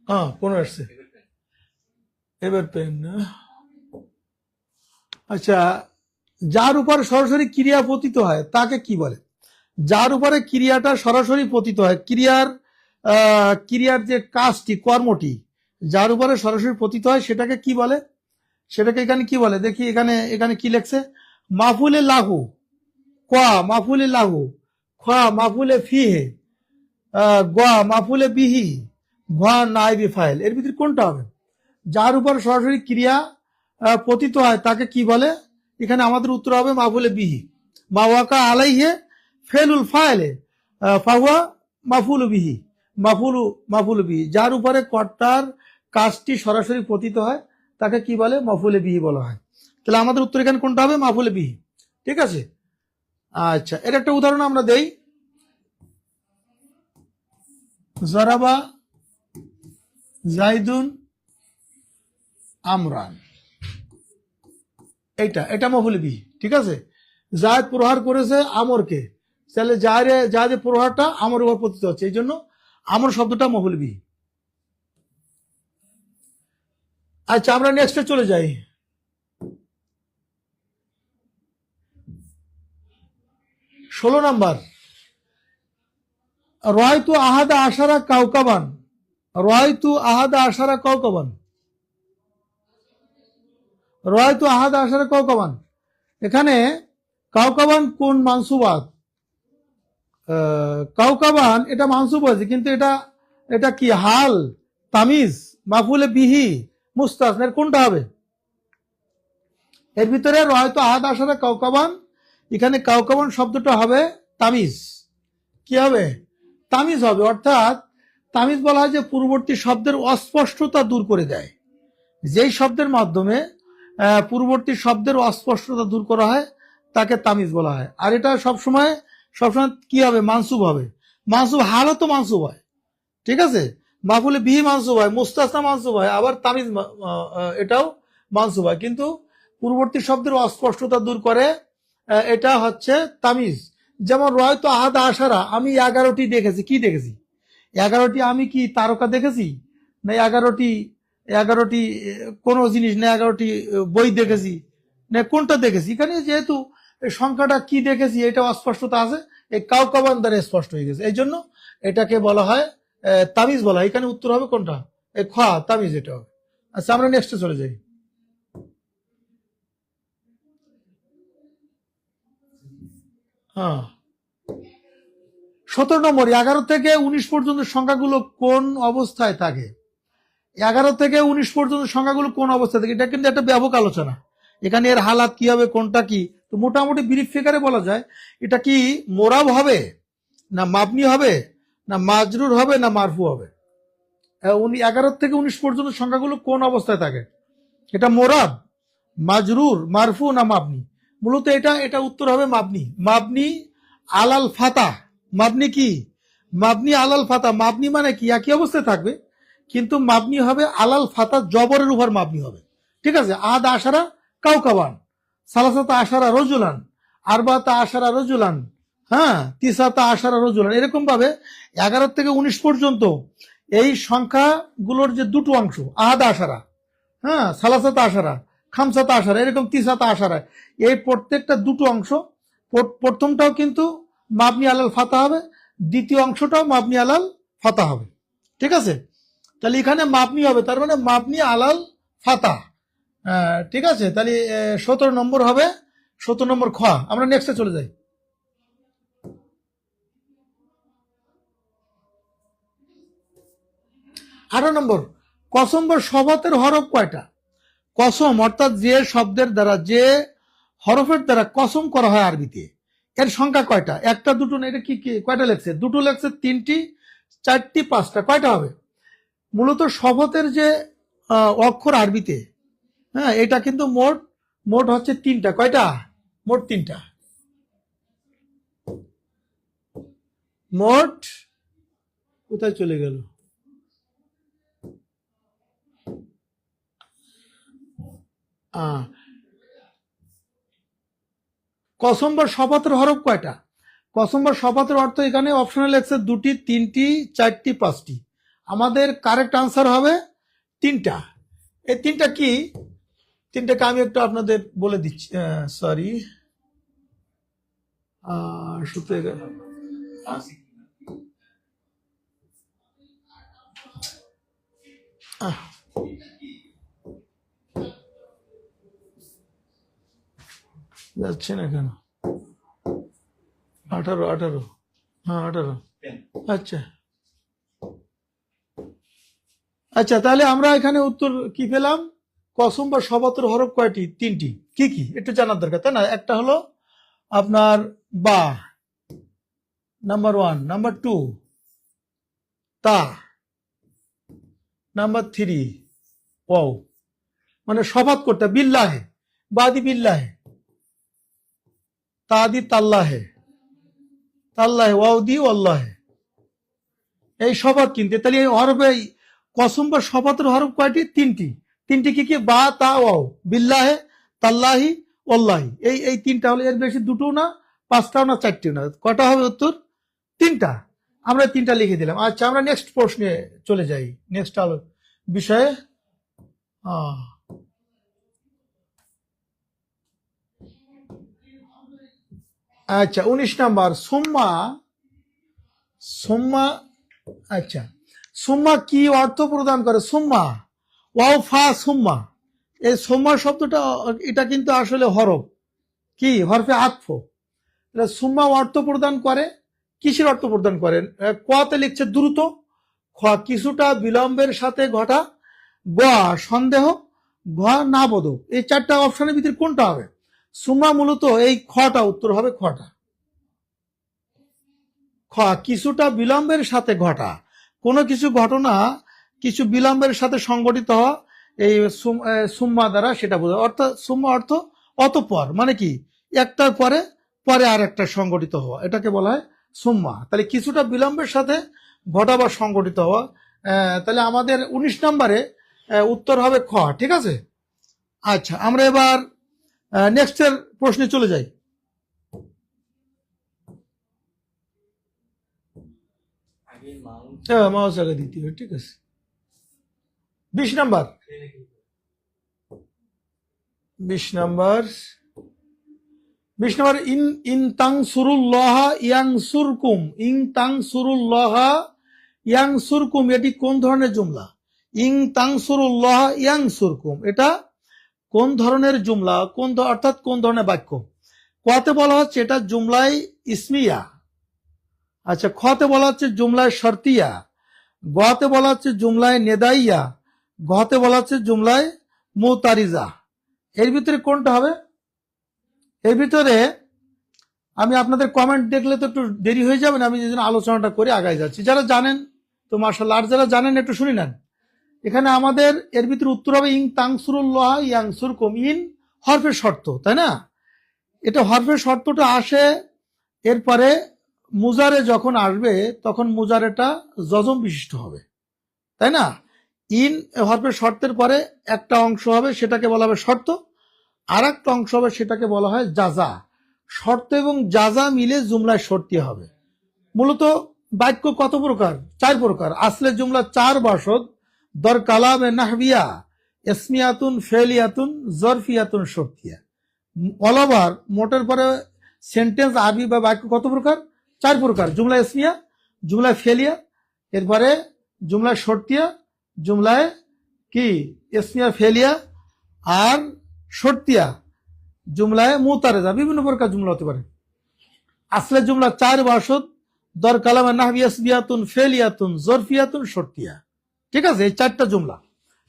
হ্যাঁ, 15 আসছে। এবার পেন না। আচ্ছা, যার উপর সরাসরি ক্রিয়া পতিত হয় তাকে কি বলে? যার উপরে ক্রিয়াটা সরাসরি পতিত হয়, ক্রিয়ার যে কাজটি, কর্মটি যার উপরে সরাসরি পতিত হয় সেটাকে কি বলে? সেটাকে এখানে কি বলে দেখি, এখানে এখানে কি লেখছে? মাফুলে লাহু, কোয়া মাফুলে লাহু, খোয়া মাফুলে ফিহে, গোয়া মাফুলে বিহি, ঘোয়া নাইবি ফাইল। এর ভিতরে কোনটা হবে? যার উপর সরাসরি ক্রিয়া পতিত হয় তাকে কি বলে? এখানে আমাদের উত্তর হবে মাফুলে বিহি। মাওয়াকা আলাইহে ফেলুল ফাইলে ফাহুয়া মাফুলু বিহি, মাফুলু বিহি। যার উপরে কর্তার কাজটি সরাসরি পতিত হয় তাকে কি বলে? মাফুলে বিহি বলা হয়। তাহলে আমাদের উত্তর এখানে কোনটা হবে? মাফুলে বিহি। ঠিক আছে। আচ্ছা, এর একটা উদাহরণ আমরা দেই। জারাবা জাইদুন আমরান, এটা মাফুলে বিহি। ঠিক আছে, জায়দ প্রহার করেছে আমরকে, তাহলে জায়দের প্রহারটা আমর উপর পতিত হচ্ছে, এই জন্য আমর শব্দটা মাফুলে বিহি। আচ্ছা, আমরা নেক্সটে চলে যাই। 16 নাম্বার, রয়তু আহাদা আশারা কাউকাবান, রয়তু আহাদা আশারা কাউকাবান, রয়তু আহাদা আশারা কাউকাবান। এখানে কাউকাবান কোন মানসুবাত? কাউকাবান এটা মানসুব হয়েছে, কিন্তু এটা এটা কি হাল, তামিজ, মাফুলে বিহি, মুস্তাসনা, কোনটা হবে? এর ভিতরে রয়তো আহাদ আশারা কাউকাবান, এখানে কাউকাবান শব্দটা হবে তামিজ। কি হবে? তামিজ হবে। অর্থাৎ তামিজ বলা হয় যে পূর্ববর্তী শব্দের অস্পষ্টতা দূর করে দেয়। যেই শব্দের মাধ্যমে পূর্ববর্তী শব্দের অস্পষ্টতা দূর করা হয় তাকে তামিজ বলা হয়। আর এটা সবসময় সবসময় কি হবে? মানসুব হবে। মানসুব হালও তো মানসুব হয়। ঠিক আছে, মাফুলে বিহি মানসুব হয়, মুস্তাসনা মানসুব হয়, আবার তামিজ এটাও মানসুব হয়, কিন্তু পূর্ববর্তী শব্দের অস্পষ্টতা দূর করে এটা হচ্ছে তামিজ। যেমন রয়তো আহাদা আশারা, আমি 11টি দেখেছি। কি দেখেছি? 11টি আমি কি তারকা দেখেছি? না 11টি কোনো জিনিস না, 11টি বই দেখেছি না, কোনটা দেখেছি? এখানে যেহেতু সংখ্যাটা কি দেখেছি এটা অস্পষ্টতা আছে, এই কাউকাবান দ্বারা স্পষ্ট হয়ে গেছে, এই জন্য এটাকে বলা হয় তামিজ বলা হয়। এখানে উত্তর হবে কোনটা? খ, তামিজ এটা হবে। আচ্ছা, আমরা নেক্সটে চলে যাই। হ্যাঁ, 17 নম্বর, 11 থেকে 19 পর্যন্ত সংখ্যাগুলো কোন অবস্থায় থাকে? 11 থেকে 19 পর্যন্ত সংখ্যাগুলো কোন অবস্থায় থাকে, এটা কিন্তু একটা ব্যাপক আলোচনা। এখানে এর হালাত কি হবে, কোনটা কি, তো মোটামুটি ব্রিফ ফিগারে বলা যায় এটা কি মোরাব হবে, না মাবনি হবে, না মাজরুর হবে, না মারফু হবে? 11 থেকে 19 পর্যন্ত সংখ্যাগুলো কোন অবস্থায় থাকে? এটা মোরাব, মাজরুর, মারফু, না মাবনি? মূলত এটা এটা উত্তর হবে মাবনি। মাবনি আলাল ফাতা। মাবনি কি? মাবনি আলাল ফাতা। মাবনি মানে কি? একই অবস্থায় থাকবে, কিন্তু মাবনি হবে আলাল ফাতা, জবরের উপর মাবনি হবে। ঠিক আছে, আদ আশারা কাউকাবান, সালাসাতা আশারা রজুলান, আরবাতা আশারা রজুলান, হ্যাঁ, তিসাতা আশারা রজুলান, এরকম ভাবে 11 থেকে 19 পর্যন্ত এই সংখ্যাগুলোর যে দুটো অংশ, আহাদা আশারা, হ্যাঁ, সালাসাতা আশারা, খামসাতা আশারা, এরকম তিসাতা আশারা, এই প্রত্যেকটা দুটো অংশ, প্রথমটাও কিন্তু মাবনি আলাল ফাতা হবে, দ্বিতীয় অংশটাও মাবনি আলাল ফাতা হবে। ঠিক আছে, তাহলে এখানে মাবনি হবে, তার মানে মাবনি আলাল ফাতা। ঠিক আছে, তাহলে 17 নম্বর হবে, 17 নম্বর খ। আমরা নেক্সটে চলে যাই। 18 নম্বর, কসম বা শপথের হরফ কয়টা? কসম অর্থাৎ যে শব্দের দ্বারা, যে হরফের দ্বারা কসম করা হয় আরবিতে, এর সংখ্যা কয়টা? একটা, দুটো না, এটা কি কয়টা লেখছে? দুটো লেখছে, তিনটি, চারটি, পাঁচটা, কয়টা হবে? মূলত শপথের যে অক্ষর আরবিতে, হ্যাঁ, এটা কিন্তু মোট মোট হচ্ছে তিনটা। কয়টা? মোট তিনটা। মোট কোথায় চলে গেল? কসম বা শপথের হরফ কয়টা? কসম বা শপথের অর্থ এখানে অপশনাল লেখছে দুটি, তিনটি, চারটি, পাঁচটি। আমাদের কারেক্ট আনসার হবে তিনটা। এই তিনটা কি? তিনটাকে আমি একটু আপনাদের বলে দিচ্ছি। সরি, যাচ্ছে না কেন? 18। হ্যাঁ 18। আচ্ছা আচ্ছা, তাহলে আমরা এখানে উত্তর কি পেলাম? কসম বা শপথের হরফ কয়টি? তিনটি। কি কি একটু জানার দরকার, তাই না? একটা হলো আপনার বা, নাম্বার 1, নাম্বার 2 তা, নাম্বার 3 ওয়াও। মানে শপথ করতে, বিল্লাহে, বাদি বিল্লাহে, তাদি তাল্লাহে, তাল্লাহে, ওয়াও দি ওয়াল্লাহে, এই শপথ কিনতে। তাহলে এই হরফে কসম বা শপথের হরফ কয়টি? তিনটি। তিনটি কি কি? বা, তা, ওয়াও, বিল্লাহে, তাল্লাহি, ওয়াল্লাহি। এই তিনটা হলো, এর বেশি দুটো না, পাঁচটাও না, চারটিও না। কটা হবে উত্তর? তিনটা। আমরা তিনটা লিখে দিলাম। আচ্ছা, আমরা নেক্সট প্রশ্নে চলে যাই, নেক্সট বিষয়ে। আচ্ছা 19 নাম্বার, সুম্মা। সুম্মা, আচ্ছা, সুম্মা কি অর্থ প্রদান করে? সুম্মা, ওয়াও ফা সুম্মা। এই সুম্মা শব্দটা, এটা কিন্তু আসলে হরফ, কি হরফে আতফ। সুম্মা অর্থ প্রদান করে, কিসের অর্থ প্রদান করেন? কতে লিখছে দ্রুত, খ কিছুটা বিলম্বের সাথে ঘটা, গ সন্দেহ, ঘ না বোধক। এই চারটা অপশনের ভিতরে কোনটা হবে? সুম্মা মূলত এই খটা উত্তর হবে, খটা। খ কিছুটা বিলম্বের সাথে ঘটা, কোনো কিছু ঘটনা কিছু বিলম্বের সাথে সংগঠিত হওয়া, এই সুম্মা দ্বারা সেটা বোঝা। অর্থাৎ সুম্মা অর্থ অতঃপর, মানে কি একটার পরে পরে আর একটা সংগঠিত হওয়া, এটাকে বলা হয় সুম্মা। তাহলে কিছুটা বিলম্বের সাথে ঘটা বা সংগঠিত হওয়া। তাহলে আমাদের 19 নম্বরে উত্তর হবে খ। ঠিক আছে। আচ্ছা, আমরা এবার নেক্সটের প্রশ্নে চলে যাই। মাউস আগে দিতে হবে, ঠিক আছে। 20 নাম্বার, 20 নাম্বার, 20 নাম্বার, ইন তানসুরুল্লাহ ইয়ানসুরকুম। ইন তানসুরুল্লাহ ইয়ানসুরকুম, এটি কোন ধরনের জুমলা? ইন তানসুরুল্লাহ ইয়ানসুরকুম, এটা কোন ধরনের জুমলা, অর্থাৎ কোন ধরনের বাক্য? কতে বলা হচ্ছে এটা জুমলায় ইসমিয়া। আচ্ছা, খতে বলা হচ্ছে জুমলায় শর্তিয়া, গতে বলা হচ্ছে জুমলায় নেদাইয়া, গতে বলা হচ্ছে জুমলায় মুতারিজা। এর ভিতরে কোনটা হবে? এর ভিতরে আমি আপনাদের কমেন্ট দেখলে তো একটু দেরি হয়ে যাবে না, আমি যে জন্য আলোচনাটা করে আগায় যাচ্ছি। যারা জানেন তো মাশাআল্লাহ, আর যারা জানেন একটু শুনি নেন। এখানে আমাদের এর ভিতরে উত্তর হবে ইন তানসুরুল্লাহ ইয়ানসুরকুম। ইন হরফের শর্ত, তাই না? এটা হরফের শর্তটা আসে, এরপরে মুজারে যখন আসবে তখন মুজারেটা জজম বিশিষ্ট হবে, তাই না? ইন হরফের শর্তের পরে একটা অংশ হবে, সেটাকে বলা হবে শর্ত, আর একটা অংশ হবে, সেটাকে বলা হয় জাজা। শর্ত এবং জাজা মিলে জুমলায় শর্তি হবে। মূলত বাক্য কত প্রকার? 4 প্রকার। আসলে জুমলা 4 বাসদ, দর কালামে নাহবিয়া, ইসমিয়াতুন, ফেলিয়াতুন, জরফিয়াতুন, শর্তিয়া। অল ওভার মোটের পরে সেন্টেন্স আরবি বা বাক্য কত প্রকার? 4 প্রকার। জুমলা ইসমিয়া, জুমলায় ফেলিয়া, এরপরে জুমলায় শর্তিয়া, জুমলায় কি ইসমিয়া ফেলিয়া, আর শর্তিয়া জুমলায় মুতারেজা। বিভিন্ন প্রকার জুমলা হতে পারে। আসলে জুমলা 4 বাসদ, দর কালামে নাহবিয়া, ইসমিয়াতুন, ফেলিয়াতুন, জরফিয়াতুন, শর্তিয়া। ঠিক আছে, এই 4টা জুমলা,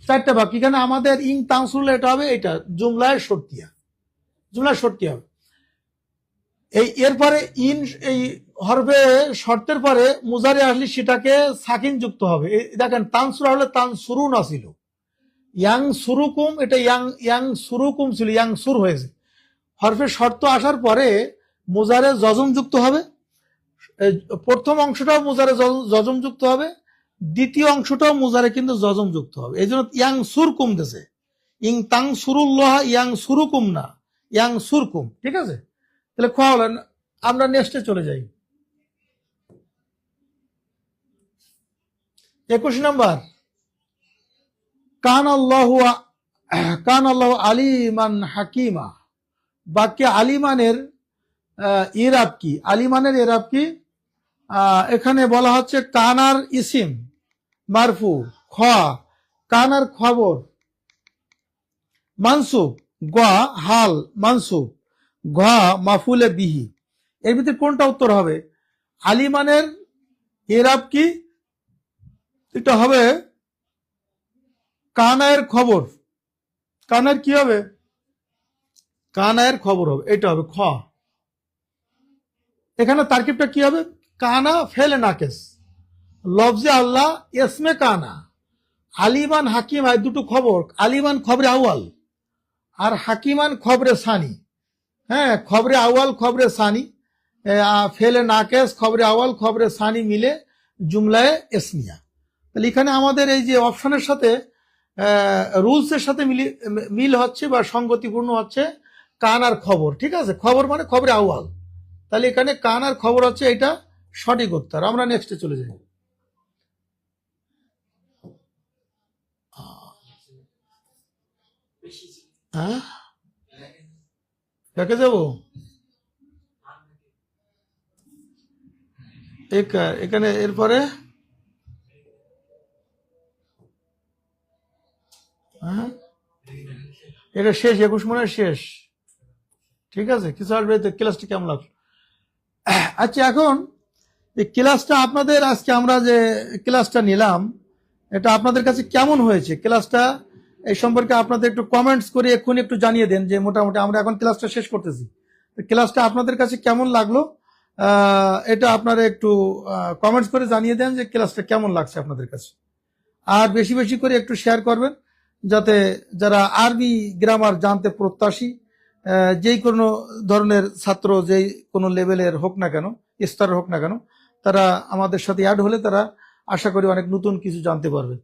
4টা বাক্য। এখানে আমাদের ইন তানসুরুল্লাহ এটা হবে, এটা জুমলায় শর্তিয়া, জুমলায় শর্তিয়া হবে। এরপরে ইন এই হরফে শর্তের পরে মুজারে আসলে সেটাকে সাকিন যুক্ত হবে। দেখেন তানসুরা হলে তানসুরুন আসিল, ইয়াং সুরুকুম, এটা ইয়াং সুরুকুম ছিল, ইয়াং সুর হয়েছে। হরফে শর্ত আসার পরে মুজারে জজম যুক্ত হবে। প্রথম অংশটাও মুজারে জজম যুক্ত হবে, দ্বিতীয় অংশটাও মুজারে কিন্তু জজম যুক্ত হবে। এই জন্য ইয়াং সুরকুম দেশে, ইং তাং সুরুল্লাহ ইয়াং সুরুকুম না, ইয়াং সুরকুম। ঠিক আছে, তাহলে খোয়া হলেন। আমরা নেক্সটে চলে যাই। 21 নম্বর, কান আল্লাহু আলিমান হাকিমা। বাক্যে আলিমানের ইরাব কি? আলিমানের ইরাব কি? এখানে বলা হচ্ছে কানার ইসিম মারফু, খ কানার খবর মানসুব, গ হাল মানসুব, ঘ মাফুলে বিহি। এর ভিতরে কোনটা উত্তর হবে? আলিমানের ইরাব কি? এটা হবে কানায়ের খবর। কানার কি হবে? কানায়ের খবর হবে, এটা হবে খ। এখানে তারকিবটা কি হবে? কানা ফেলে নাকেস, লফজে আল্লাহ এসমে কানা, আলিমান হাকিম, এই দুটো খবর। আলিমান খবরে আউয়াল আর হাকিমান খবরে সানি। হ্যাঁ, খবরে আউয়াল খবরে সানি, ফেলে নাকেস খবরে আউয়াল খবরে সানি মিলে জুমলায় এসমিয়া। তাহলে এখানে আমাদের এই যে অপশনের সাথে রুলসের সাথে মিল হচ্ছে বা সঙ্গতিপূর্ণ হচ্ছে কান আর খবর। ঠিক আছে, খবর মানে খবরে আউয়াল, তাহলে এখানে কান আর খবর হচ্ছে, এটা সঠিক উত্তর। আমরা নেক্সটে চলে যাই। হ্যাঁ, দেখে যাবো। এখানে এরপরে হ্যাঁ, এটা শেষ, 21 মনে হয় শেষ। ঠিক আছে, কিছু আসবে। ক্লাসটা কেমন লাগলো? আচ্ছা, এখন এই ক্লাসটা আপনাদের, আজকে আমরা যে ক্লাসটা নিলাম, এটা আপনাদের কাছে কেমন হয়েছে? ক্লাসটা এই সম্পর্কে আপনাদের একটু কমেন্টস করে এক্ষুনি একটু জানিয়ে দেন যে মোটামুটি আমরা এখন ক্লাসটা শেষ করতেছি, ক্লাসটা আপনাদের কাছে কেমন লাগলো এটা আপনারা একটু কমেন্টস করে জানিয়ে দেন যে ক্লাসটা কেমন লাগছে আপনাদের কাছে। আর বেশি বেশি করে একটু শেয়ার করবেন, যাতে যারা আরবি গ্রামার জানতে প্রত্যাশী, যেই কোনো ধরনের ছাত্র, যেই কোনো লেভেলের হোক না কেন, স্তরের হোক না কেন, তারা আমাদের সাথে অ্যাড হলে তারা আশা করি অনেক নতুন কিছু জানতে পারবে।